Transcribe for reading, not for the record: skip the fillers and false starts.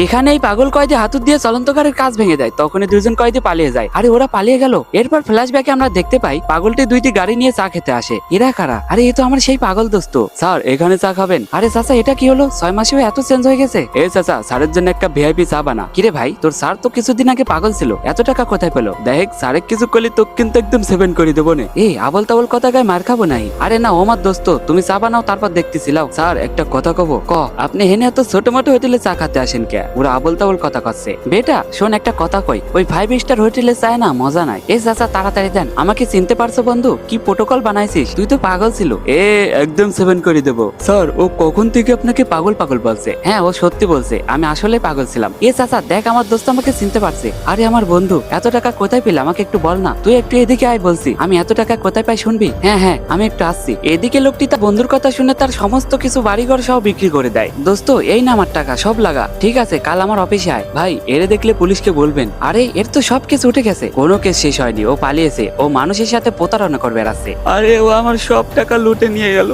এখানে এই পাগল কয়েদি হাতুড় দিয়ে চলন্তকারের কাজ ভেঙে দেয়, তখনই দুজন কয়েদি পালিয়ে যায়। আরে ওরা পালিয়ে গেল। এরপর ফ্ল্যাশব্যাকে আমরা দেখতে পাই পাগলটি দুইটি গাড়ি নিয়ে চা খেতে আসে। এরা কারা? আরে এ তো আমার সেই পাগল দোস্ত। স্যার এখানে চা খাবেন? আরে চাচা এটা কি হলো, 6 মাসেও এত চেঞ্জ হয়ে গেছে। এ চাচা স্যারের জন্য একটা ভিআইপি চা বানা। কিরে ভাই, তোর স্যার তো কিছুদিন আগে পাগল ছিল, এত টাকা কোথায় পেলো? দেখ স্যারে কিছু করলে তো কিন্তু একদম সেভেন করে দেবো না। এই আবল তাবল কথা গায়ে মার খাবো নাই। আরে না ওমার দোস্ত, তুমি চা বানাও তারপর দেখতেছিলাও। স্যার একটা কথা কব। ক। আপনি হেনে এত ছোট মোটো হোটেলে চা খাতে আসেন কে? ওরা আবল তাবল কথা কচ্ছে। বেটা শোন একটা কথা কই, ওই 5 স্টার হোটেলে চায় না মজা নাই। এ চাচা তাড়াতাড়ি দেন। আমাকে চিনতে পারছো বন্ধু? কি প্রোটোকল বানাইছিস তুই? তো পাগল ছিল। একদম সেভেন করে দেবো। স্যার ও কখন থেকে আপনাকে পাগল পাগল বলছে? হ্যাঁ ও সত্যি বলছে, আমি আসলে পাগল ছিলাম। এ চাচা দেখ আমার দোস্ত আমাকে চিনতে পারছে। আরে আমার বন্ধু এত টাকা কোথায় পেলে আমাকে একটু বল না। তুই একটু এদিকে আয় বলছি। আমি এত টাকা কোথায় পাই শুনবি? হ্যাঁ হ্যাঁ আমি একটু আসছি। এদিকে লোকটি তার বন্ধুর কথা শুনে তার সমস্ত কিছু বাড়িঘর সহ বিক্রি করে দেয়। দোস্ত এই না আমার টাকা, সব লাগা। ঠিক আছে কাল আমার অফিসে আয়। ভাই এরে দেখলে পুলিশকে বলবেন। আরে এর তো সব কেস উঠে গেছে, কোনো কেস শেষ হয়নি, ও পালিয়েছে। ও মানুষের সাথে প্রতারণা করবে রাস্তায়। আরে ও আমার সব টাকা লুটে নিয়ে গেল।